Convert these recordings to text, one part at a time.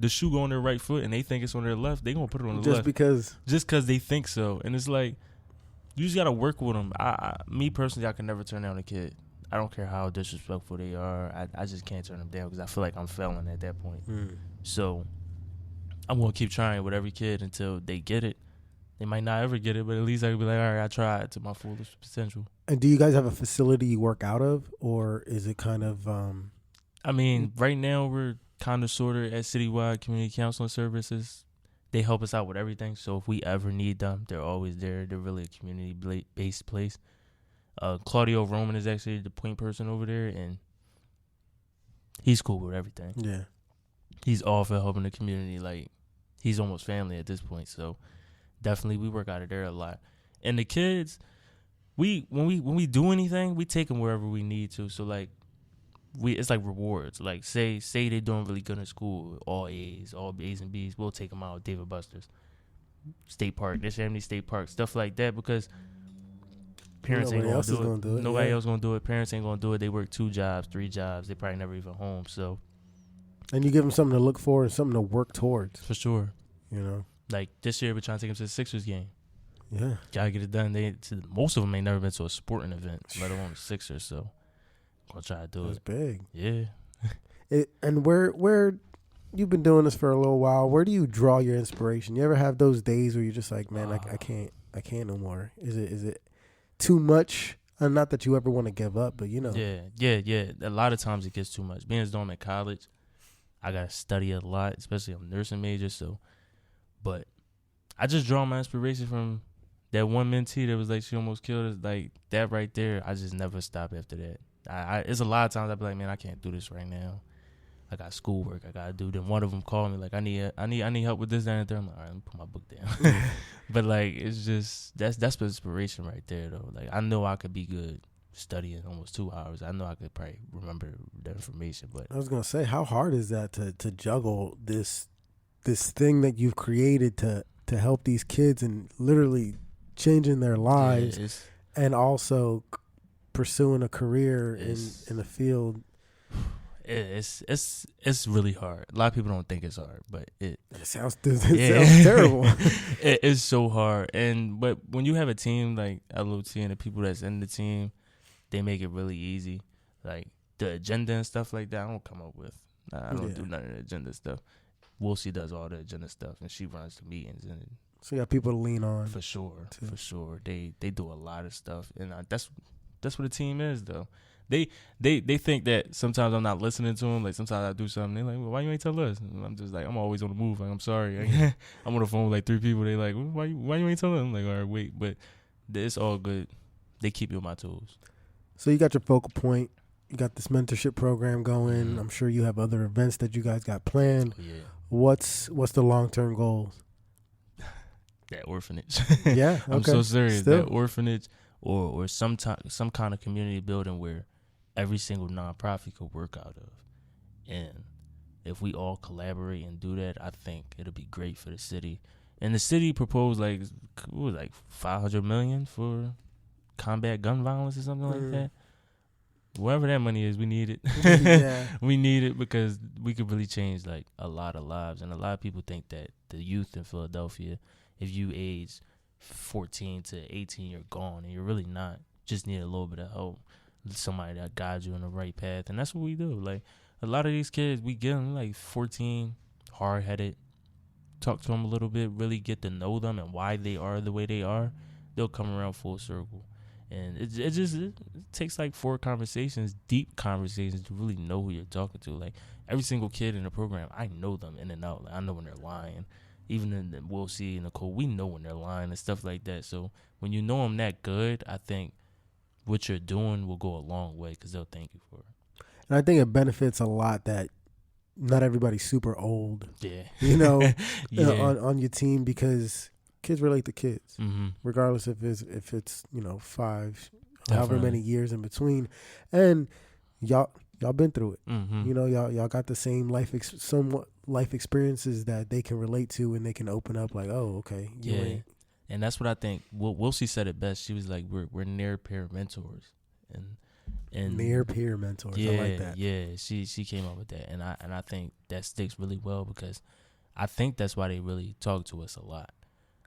the shoe go on their right foot and they think it's on their left, they gonna put it on the left just because they think so. And it's like, you just gotta work with them. Me personally, I can never turn down a kid. I don't care how disrespectful they are. I just can't turn them down because I feel like I'm failing at that point. So I'm gonna keep trying with every kid until they get it. They might not ever get it, but at least I can be like, all right, I tried to my fullest potential. And do you guys have a facility you work out of, or is it kind of? I mean, right now we're kind of sort of at Citywide Community Counseling Services. They help us out with everything. So if we ever need them, they're always there. They're really a community-based place. Claudio Roman is actually the point person over there, and he's cool with everything. Yeah, he's all for helping the community. Like, he's almost family at this point. So definitely we work out of there a lot. And the kids, when we do anything, we take them wherever we need to. So like, it's like rewards. Like say they're doing really good in school, all A's and B's, we'll take them out. David Buster's, State Park, Yosemite State Park, stuff like that, because parents ain't gonna do it. Nobody else gonna do it. Parents ain't gonna do it. They work 2 jobs, 3 jobs. They probably never even home. So, and you give them something to look for and something to work towards. For sure. You know, like this year we're trying to take them to the Sixers game. Yeah, gotta get it done. Most of them ain't never been to a sporting event, let alone the Sixers. So, gonna try to do That's big. Yeah. And where you've been doing this for a little while, where do you draw your inspiration? You ever have those days where you're just like, man, I can't no more? Is it too much? Not that you ever want to give up, but you know. Yeah. A lot of times it gets too much. Being as though I'm in college, I gotta study a lot, especially I'm a nursing major. So, but I just draw my inspiration from that one mentee that was like, she almost killed us. Like that right there, I just never stop after that. It's a lot of times I be like, man, I can't do this right now. I got schoolwork I gotta do. Then one of them called me like, I need help with this, that, and the third. I'm like, all right, let me put my book down. But like, it's just that's inspiration right there though. Like, I know I could be good studying almost 2 hours. I know I could probably remember the information. But I was gonna say, how hard is that to juggle this thing that you've created to help these kids and literally changing their lives, and also pursuing a career in the field? It's really hard. A lot of people don't think it's hard, but it sounds terrible. It is so hard. But when you have a team like LOT and the people that's in the team, they make it really easy. Like the agenda and stuff like that, I don't come up with. I don't do none of the agenda stuff. Wilsey does all the agenda stuff, and she runs the meetings. And so you got people to lean on. For sure, too. For sure. They do a lot of stuff, and that's what a team is, though. They think that sometimes I'm not listening to them. Like, sometimes I do something, they're like, well, why you ain't tell us? And I'm just like, I'm always on the move. Like, I'm sorry. I'm on the phone with like 3 people. They like, why you ain't tell us? I'm like, all right, wait. But it's all good. They keep me on my toes. So you got your focal point. You got this mentorship program going. Mm-hmm. I'm sure you have other events that you guys got planned. Yeah. What's the long-term goals? That orphanage. Yeah, okay. I'm so serious. Still? That orphanage or some kind of community building where every single nonprofit could work out of. And if we all collaborate and do that, I think it'll be great for the city. And the city proposed like $500 million for combat gun violence or something like that. Wherever that money is, we need it. Yeah. We need it because we could really change like a lot of lives. And a lot of people think that the youth in Philadelphia, if you age 14 to 18, you're gone, and you're really not. Just need a little bit of help, somebody that guides you on the right path. And that's what we do. Like, a lot of these kids, we get them like 14, hard-headed, talk to them a little bit, really get to know them and why they are the way they are. They'll come around full circle. And it takes like 4 conversations, deep conversations, to really know who you're talking to. Like, every single kid in the program, I know them in and out. Like, I know when they're lying. Even in the Will C and Nicole, we know when they're lying and stuff like that. So when you know them that good, I think what you're doing will go a long way because they'll thank you for it. And I think it benefits a lot that not everybody's super old. Yeah. You know, yeah. on your team, because kids relate to kids, regardless if it's 5, however many years in between, and y'all been through it. You know, y'all got the same somewhat life experiences that they can relate to, and they can open up like, oh, okay, and that's what I think. Wilsey said it best. She was like, we're near peer mentors, and And near peer mentors. Yeah, I like that. Yeah, she came up with that, and I think that sticks really well because I think that's why they really talk to us a lot.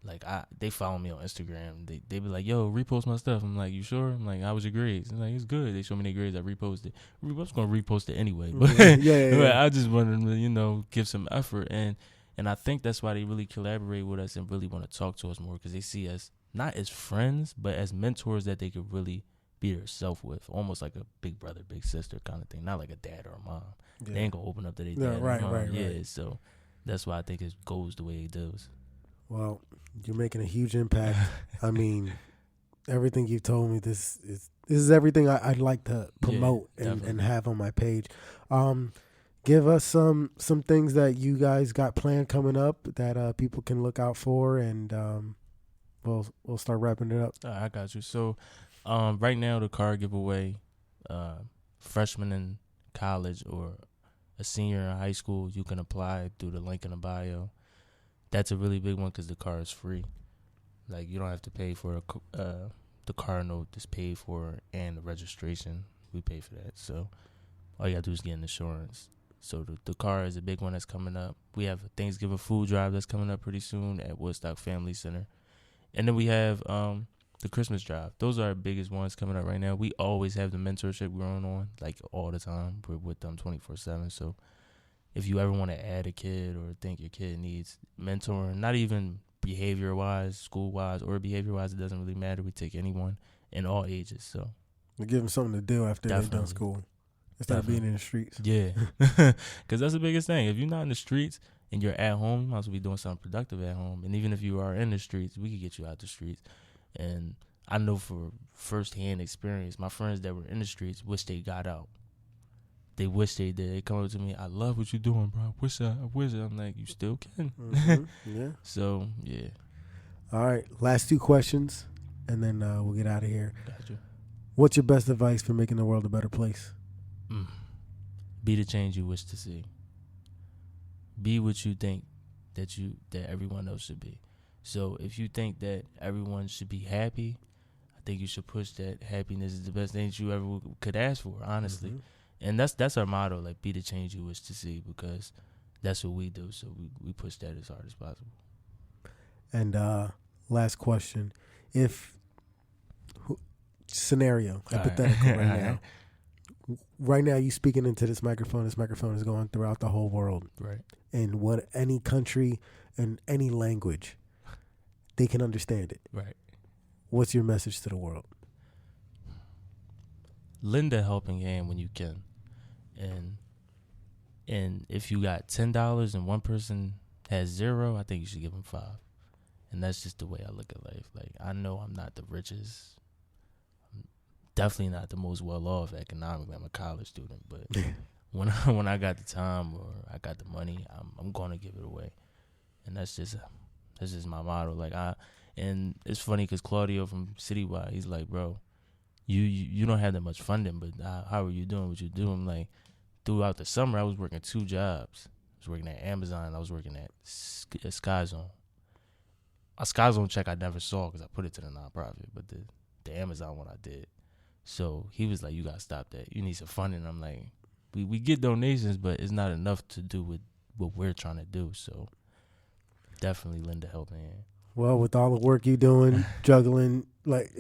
Like they follow me on Instagram. They be like, "Yo, repost my stuff." I'm like, "You sure?" I'm like, "How was your grades?" I'm like, "It's good." They show me their grades. I reposted. I was gonna repost it anyway, but but I just wanted to, give some effort, and I think that's why they really collaborate with us and really want to talk to us more because they see us not as friends, but as mentors that they could really be themselves with, almost like a big brother, big sister kind of thing, not like a dad or a mom. Yeah. They ain't gonna open up to their dad or mom. Right. So that's why I think it goes the way it does. Well, you're making a huge impact. I mean, everything you've told me, this is everything I'd like to promote and have on my page. Give us some things that you guys got planned coming up that people can look out for, and we'll start wrapping it up. I got you. So right now the card giveaway, freshman in college or a senior in high school, you can apply through the link in the bio. That's a really big one because the car is free. Like, you don't have to pay for the car note is paid for and the registration. We pay for that. So all you got to do is get an insurance. So the car is a big one that's coming up. We have a Thanksgiving food drive that's coming up pretty soon at Woodstock Family Center. And then we have the Christmas drive. Those are our biggest ones coming up right now. We always have the mentorship going on, like all the time. We're with them 24/7. So if you ever want to add a kid or think your kid needs mentoring, not even behavior-wise, school-wise, or behavior-wise, it doesn't really matter. We take anyone in all ages. So we give them something to do after they're done school instead of being in the streets. Yeah, because that's the biggest thing. If you're not in the streets and you're at home, you might as well be doing something productive at home. And even if you are in the streets, we could get you out the streets. And I know for firsthand experience, my friends that were in the streets wish they got out. They wish they did. They come up to me, "I love what you're doing, bro. I wish I'm like, you still can." Mm-hmm. Yeah. So, yeah. All right. Last two questions, and then we'll get out of here. Gotcha. What's your best advice for making the world a better place? Be the change you wish to see. Be what you think that everyone else should be. So if you think that everyone should be happy, I think you should push that happiness is the best thing that you ever could ask for, honestly. Mm-hmm. And that's our motto, like, be the change you wish to see, because that's what we do. So we push that as hard as possible. And last question. Scenario, hypothetical right now you speaking into this microphone is going throughout the whole world. Right. In any country and any language, they can understand it. Right. What's your message to the world? Lend a helping hand when you can. And if you got $10 and one person has $0, I think you should give them $5. And that's just the way I look at life. Like, I know I'm not the richest. I'm definitely not the most well-off economically. I'm a college student. But when I got the time or I got the money, I'm going to give it away. And that's just my motto. Like, and it's funny because Claudio from Citywide, he's like, "Bro, you don't have that much funding, but how are you doing what you do?" I'm like, throughout the summer, I was working 2 jobs. I was working at Amazon. I was working at Sky Zone. A Sky Zone check I never saw because I put it to the nonprofit, but the Amazon one I did. So he was like, "You got to stop that. You need some funding." I'm like, we get donations, but it's not enough to do with what we're trying to do. So definitely lend a helping hand. Well, with all the work you're doing, juggling, like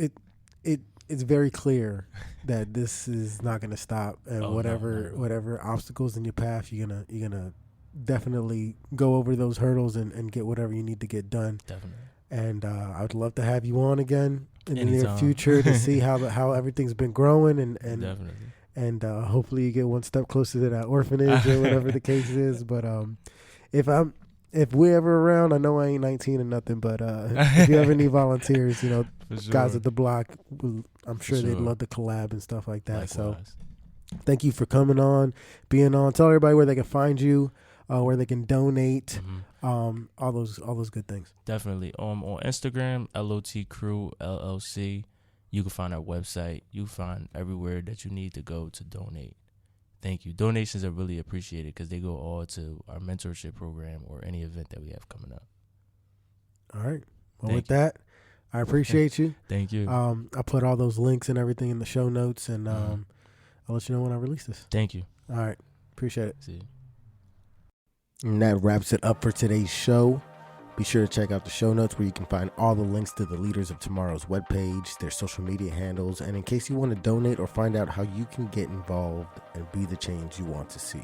it's very clear that this is not going to stop, and whatever obstacles in your path, you're gonna definitely go over those hurdles and get whatever you need to get done. Definitely. And I'd love to have you on again in the near future to see how everything's been growing and definitely. And hopefully you get one step closer to that orphanage or whatever the case is. But if we're ever around, I know I ain't 19 or nothing, but if you ever need volunteers, guys at the block, I'm sure they'd love to collab and stuff like that. Likewise. So thank you for coming on, being on. Tell everybody where they can find you, where they can donate, all those good things. Definitely. On Instagram, LOT Crew LLC. You can find our website. You can find everywhere that you need to go to donate. Thank you. Donations are really appreciated because they go all to our mentorship program or any event that we have coming up. All right. Well, with that, I appreciate you. Thank you. I put all those links and everything in the show notes, and I'll let you know when I release this. Thank you. All right. Appreciate it. See you. And that wraps it up for today's show. Be sure to check out the show notes where you can find all the links to the Leaders of Tomorrow's webpage, their social media handles, and in case you want to donate or find out how you can get involved and be the change you want to see.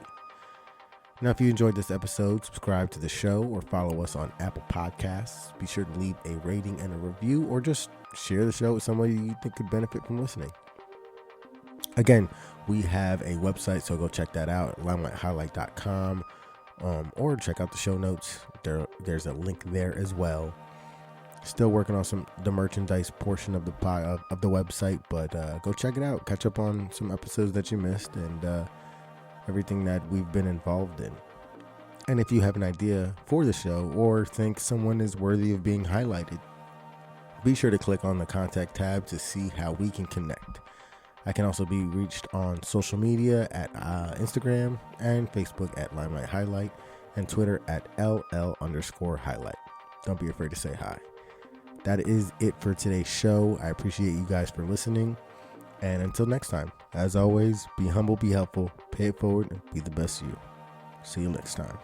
Now, if you enjoyed this episode, subscribe to the show or follow us on Apple Podcasts. Be sure to leave a rating and a review, or just share the show with somebody you think could benefit from listening. Again, we have a website, so go check that out at limelight-highlight.com, or check out the show notes. There's a link there as well. Still working on the merchandise portion of the website, but go check it out. Catch up on some episodes that you missed and everything that we've been involved in. And if you have an idea for the show or think someone is worthy of being highlighted, be sure to click on the contact tab to see how we can connect. I can also be reached on social media at Instagram and Facebook at Limelight Highlight and Twitter at LL_highlight. Don't be afraid to say hi. That is it for today's show. I appreciate you guys for listening. And until next time, as always, be humble, be helpful, pay it forward, and be the best you. See you next time.